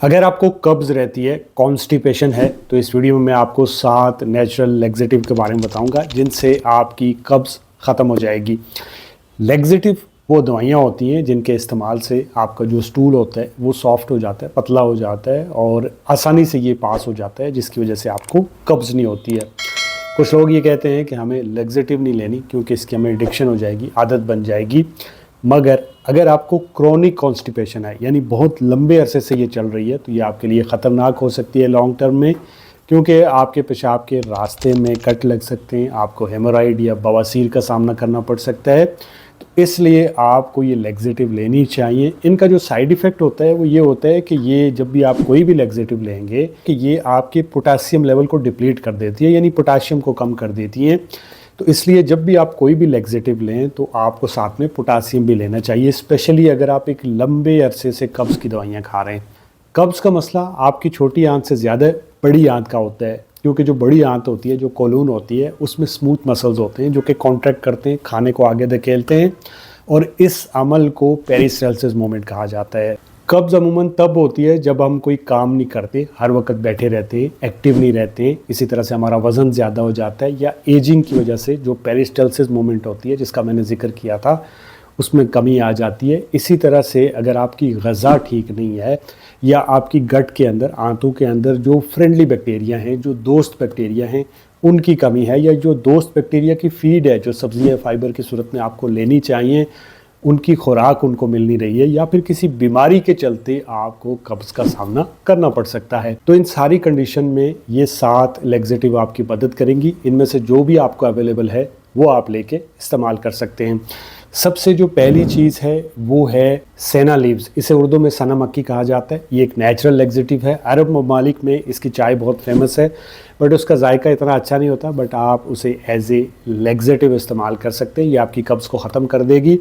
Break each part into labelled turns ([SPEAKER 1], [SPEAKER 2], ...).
[SPEAKER 1] अगर आपको कब्ज़ रहती है, कॉन्स्टिपेशन है, तो इस वीडियो में मैं आपको 7 नेचुरल लैक्सेटिव के बारे में बताऊंगा जिनसे आपकी कब्ज़ ख़त्म हो जाएगी। लैक्सेटिव वो दवाइयाँ होती हैं जिनके इस्तेमाल से आपका जो स्टूल होता है वो सॉफ्ट हो जाता है, पतला हो जाता है और आसानी से ये पास हो जाता है, जिसकी वजह से आपको कब्ज़ नहीं होती है। कुछ लोग ये कहते हैं कि हमें लैक्सेटिव नहीं लेनी क्योंकि इसकी हमें एडिक्शन हो जाएगी, आदत बन जाएगी। मगर अगर आपको क्रोनिक कॉन्स्टिपेशन है, यानी बहुत लंबे अरसे से ये चल रही है, तो ये आपके लिए ख़तरनाक हो सकती है लॉन्ग टर्म में, क्योंकि आपके पेशाब के रास्ते में कट लग सकते हैं, आपको हेमोराइड या बवासीर का सामना करना पड़ सकता है। तो इसलिए आपको ये लैक्सेटिव लेनी चाहिए। इनका जो साइड इफ़ेक्ट होता है वो ये होता है कि ये जब भी आप कोई भी लैक्सेटिव लेंगे कि ये आपके पोटासियम लेवल को डिप्लीट कर देती है, यानी पोटासियम को कम कर देती है। तो इसलिए जब भी आप कोई भी लैक्सेटिव लें तो आपको साथ में पोटासियम भी लेना चाहिए, स्पेशली अगर आप एक लंबे अरसे से कब्ज़ की दवाइयाँ खा रहे हैं। कब्ज़ का मसला आपकी छोटी आंत से ज़्यादा बड़ी आंत का होता है, क्योंकि जो बड़ी आंत होती है, जो कोलून होती है, उसमें स्मूथ मसल्स होते हैं जो कि कॉन्ट्रैक्ट करते हैं, खाने को आगे धकेलते हैं, और इस अमल को पेरिस्टाल्सिस मूवमेंट कहा जाता है। कब्ज़ अमूमन तब होती है जब हम कोई काम नहीं करते, हर वक्त बैठे रहते हैं, एक्टिव नहीं रहते, इसी तरह से हमारा वज़न ज़्यादा हो जाता है, या एजिंग की वजह से जो पेरिस्टाल्सिस मूवमेंट होती है जिसका मैंने जिक्र किया था उसमें कमी आ जाती है। इसी तरह से अगर आपकी ग़िज़ा ठीक नहीं है, या आपकी गट के अंदर, आंतों के अंदर जो फ्रेंडली बैक्टीरिया हैं, जो दोस्त बैक्टीरिया हैं, उनकी कमी है, या जो दोस्त बैक्टीरिया की फीड है जो सब्ज़ियाँ फाइबर की सूरत में आपको लेनी चाहिए, उनकी खुराक उनको मिल नहीं रही है, या फिर किसी बीमारी के चलते आपको कब्ज़ का सामना करना पड़ सकता है, तो इन सारी कंडीशन में ये 7 लैक्सेटिव आपकी मदद करेंगी। इनमें से जो भी आपको अवेलेबल है वो आप लेके इस्तेमाल कर सकते हैं। सबसे जो पहली चीज़ है वो है सेना लीव्स, इसे उर्दू में सना मक्की कहा जाता है। ये एक नेचुरल लैक्सेटिव है। अरब ममालिक में इसकी चाय बहुत फेमस है, बट उसका जायका इतना अच्छा नहीं होता, बट आप उसे एज ए लैक्सेटिव इस्तेमाल कर सकते हैं। ये आपकी कब्ज़ को ख़त्म कर देगी।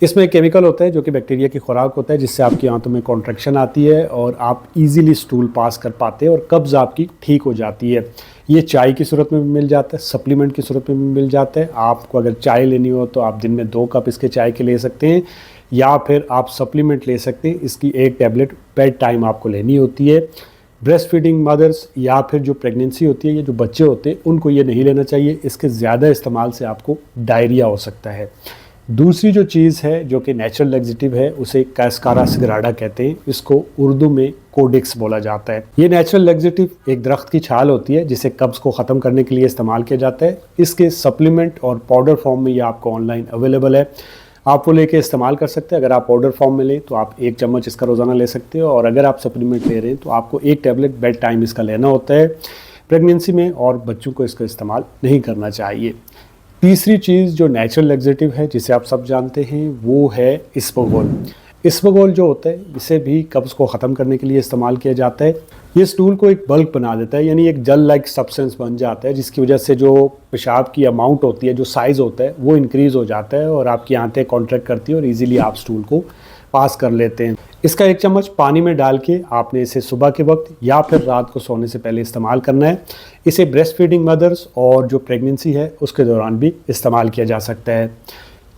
[SPEAKER 1] इसमें केमिकल होता है जो कि बैक्टीरिया की खुराक होता है, जिससे आपकी आंतों में कॉन्ट्रैक्शन आती है और आप इजीली स्टूल पास कर पाते हैं और कब्ज़ आपकी ठीक हो जाती है। ये चाय की सूरत में भी मिल जाता है, सप्लीमेंट की सूरत में भी मिल जाता है। आपको अगर चाय लेनी हो तो आप दिन में 2 कप इसके चाय के ले सकते हैं, या फिर आप सप्लीमेंट ले सकते हैं। इसकी एक टैबलेट बेड टाइम आपको लेनी होती है। ब्रेस्ट फीडिंग मदर्स या फिर जो प्रेगनेंसी होती है, ये जो बच्चे होते हैं, उनको ये नहीं लेना चाहिए। इसके ज़्यादा इस्तेमाल से आपको डायरिया हो सकता है। दूसरी जो चीज़ है जो कि नेचुरल लैक्सेटिव है, उसे कैस्कारा सिगराडा कहते हैं। इसको उर्दू में कोडिक्स बोला जाता है। ये नेचुरल लैक्सेटिव एक दरख्त की छाल होती है जिसे कब्ज़ को ख़त्म करने के लिए इस्तेमाल किया जाता है। इसके सप्लीमेंट और पाउडर फॉर्म में ये आपको ऑनलाइन अवेलेबल है, आप वो लेके इस्तेमाल कर सकते हैं। अगर आप पाउडर फॉर्म में लें तो आप 1 चम्मच इसका रोज़ाना ले सकते हो, और अगर आप सप्लीमेंट ले रहे हैं तो आपको 1 टैबलेट बेड टाइम इसका लेना होता है प्रेगनेंसी में, और बच्चों को इसका इस्तेमाल नहीं करना चाहिए। तीसरी चीज़ जो नेचुरल लैक्सेटिव है जिसे आप सब जानते हैं वो है इसबगोल। इसबगोल जो होता है इसे भी कब्ज़ को ख़त्म करने के लिए इस्तेमाल किया जाता है। ये स्टूल को एक बल्क बना देता है, यानी एक जेल लाइक सब्सटेंस बन जाता है, जिसकी वजह से जो पेशाब की अमाउंट होती है, जो साइज़ होता है, वो इंक्रीज़ हो जाता है और आपकी आंतें कॉन्ट्रैक्ट करती है और ईजिली आप स्टूल को पास कर लेते हैं। इसका 1 चम्मच पानी में डाल के आपने इसे सुबह के वक्त या फिर रात को सोने से पहले इस्तेमाल करना है। इसे ब्रेस्ट फीडिंग मदर्स और जो प्रेगनेंसी है उसके दौरान भी इस्तेमाल किया जा सकता है।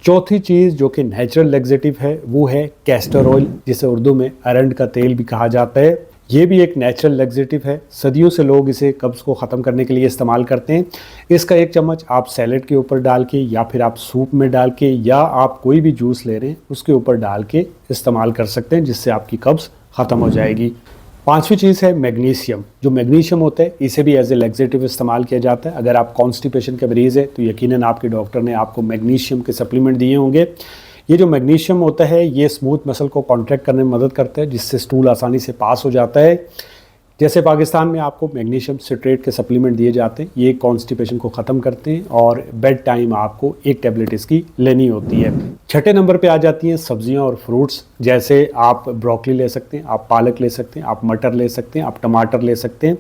[SPEAKER 1] चौथी चीज़ जो कि नेचुरल लैक्सेटिव है वो है कैस्टर ऑयल, जिसे उर्दू में अरंड का तेल भी कहा जाता है। ये भी एक नेचुरल लैक्सेटिव है। सदियों से लोग इसे कब्ज़ को ख़त्म करने के लिए इस्तेमाल करते हैं। इसका 1 चम्मच आप सैलेड के ऊपर डाल के, या फिर आप सूप में डाल के, या आप कोई भी जूस ले रहे हैं उसके ऊपर डाल के इस्तेमाल कर सकते हैं, जिससे आपकी कब्ज़ ख़त्म हो जाएगी। 5वीं चीज़ है मैग्नीशियम। जो मैग्नीशियम होता है इसे भी एज ए लैक्सेटिव इस्तेमाल किया जाता है। अगर आप कॉन्स्टिपेशन के मरीज़ हैं तो यकीनन आपके डॉक्टर ने आपको मैग्नीशियम के सप्लीमेंट दिए होंगे। ये जो मैग्नीशियम होता है ये स्मूथ मसल को कॉन्ट्रैक्ट करने में मदद करता है, जिससे स्टूल आसानी से पास हो जाता है। जैसे पाकिस्तान में आपको मैग्नीशियम सिट्रेट के सप्लीमेंट दिए जाते हैं, ये कॉन्स्टिपेशन को ख़त्म करते हैं, और बेड टाइम आपको 1 टैबलेट इसकी लेनी होती है। छठे नंबर पे आ जाती हैं सब्जियां और फ्रूट्स। जैसे आप ब्रोकली ले सकते हैं, आप पालक ले सकते हैं, आप मटर ले सकते हैं, आप टमाटर ले सकते हैं।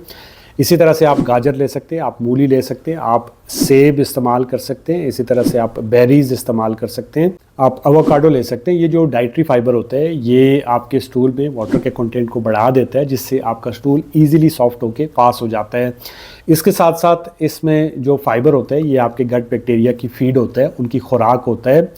[SPEAKER 1] इसी तरह से आप गाजर ले सकते हैं, आप मूली ले सकते हैं, आप सेब इस्तेमाल कर सकते हैं। इसी तरह से आप बेरीज इस्तेमाल कर सकते हैं, आप एवोकाडो ले सकते हैं। ये जो डाइटरी फाइबर होता है ये आपके स्टूल में वाटर के कंटेंट को बढ़ा देता है, जिससे आपका स्टूल इजीली सॉफ्ट होके पास हो जाता है। इसके साथ साथ इसमें जो फाइबर होता है ये आपके गट बैक्टीरिया की फीड होता है, उनकी खुराक होता है।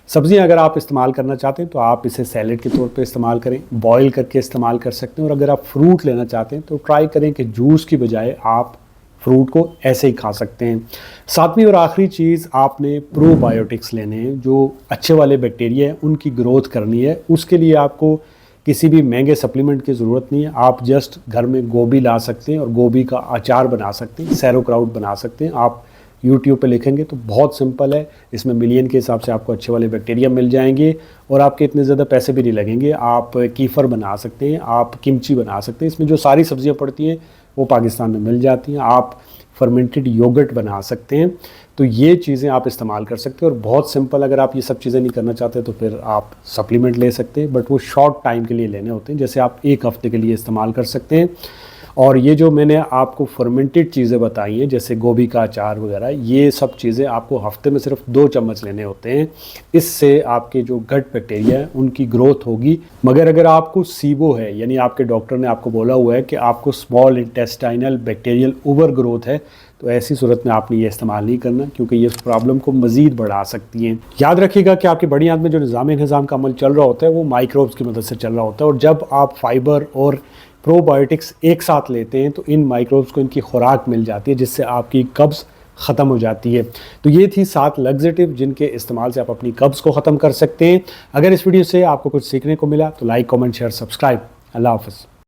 [SPEAKER 1] सब्जियां अगर आप इस्तेमाल करना चाहते हैं तो आप इसे सैलेड के तौर पे इस्तेमाल करें, बॉईल करके इस्तेमाल कर सकते हैं। और अगर आप फ्रूट लेना चाहते हैं तो ट्राई करें कि जूस की बजाय आप फ्रूट को ऐसे ही खा सकते हैं। सातवीं और आखिरी चीज़, आपने प्रोबायोटिक्स लेने हैं। जो अच्छे वाले बैक्टीरिया हैं उनकी ग्रोथ करनी है। उसके लिए आपको किसी भी महंगे सप्लीमेंट की ज़रूरत नहीं है। आप जस्ट घर में गोभी ला सकते हैं और गोभी का अचार बना सकते हैं, सैरोक्राउट बना सकते हैं। आप यूट्यूब पे लिखेंगे तो बहुत सिंपल है, इसमें मिलियन के हिसाब से आपको अच्छे वाले बैक्टीरिया मिल जाएंगे और आपके इतने ज़्यादा पैसे भी नहीं लगेंगे। आप कीफ़र बना सकते हैं, आप किमची बना सकते हैं। इसमें जो सारी सब्जियां पड़ती हैं वो पाकिस्तान में मिल जाती हैं। आप फर्मेंटेड योगर्ट बना सकते हैं। तो ये चीज़ें आप इस्तेमाल कर सकते हैं और बहुत सिंपल। अगर आप ये सब चीज़ें नहीं करना चाहते तो फिर आप सप्लीमेंट ले सकते हैं, बट वो शॉर्ट टाइम के लिए लेने होते हैं, जैसे आप 1 हफ्ते के लिए इस्तेमाल कर सकते हैं। और ये जो मैंने आपको फर्मेंटेड चीज़ें बताई हैं जैसे गोभी का अचार वगैरह, ये सब चीज़ें आपको हफ्ते में सिर्फ 2 चम्मच लेने होते हैं। इससे आपके जो गट बैक्टीरिया है उनकी ग्रोथ होगी। मगर अगर आपको सीबो है, यानी आपके डॉक्टर ने आपको बोला हुआ है कि आपको small intestinal bacterial over growth है, तो ऐसी सूरत में आपने ये इस्तेमाल नहीं करना, क्योंकि ये प्रॉब्लम को मज़ीद बढ़ा सकती हैं। याद रखिएगा कि आपकी बड़ी आंत में जो निज़ाम का अमल चल रहा होता है वो माइक्रोब्स की मदद से चल रहा होता है। और जब आप फाइबर और प्रोबायोटिक्स एक साथ लेते हैं तो इन माइक्रोब्स को इनकी खुराक मिल जाती है, जिससे आपकी कब्ज़ ख़त्म हो जाती है। तो ये थी 7 लग्जेटिव जिनके इस्तेमाल से आप अपनी कब्ज़ को ख़त्म कर सकते हैं। अगर इस वीडियो से आपको कुछ सीखने को मिला तो लाइक, कमेंट, शेयर, सब्सक्राइब। अल्लाह हाफ़िज़।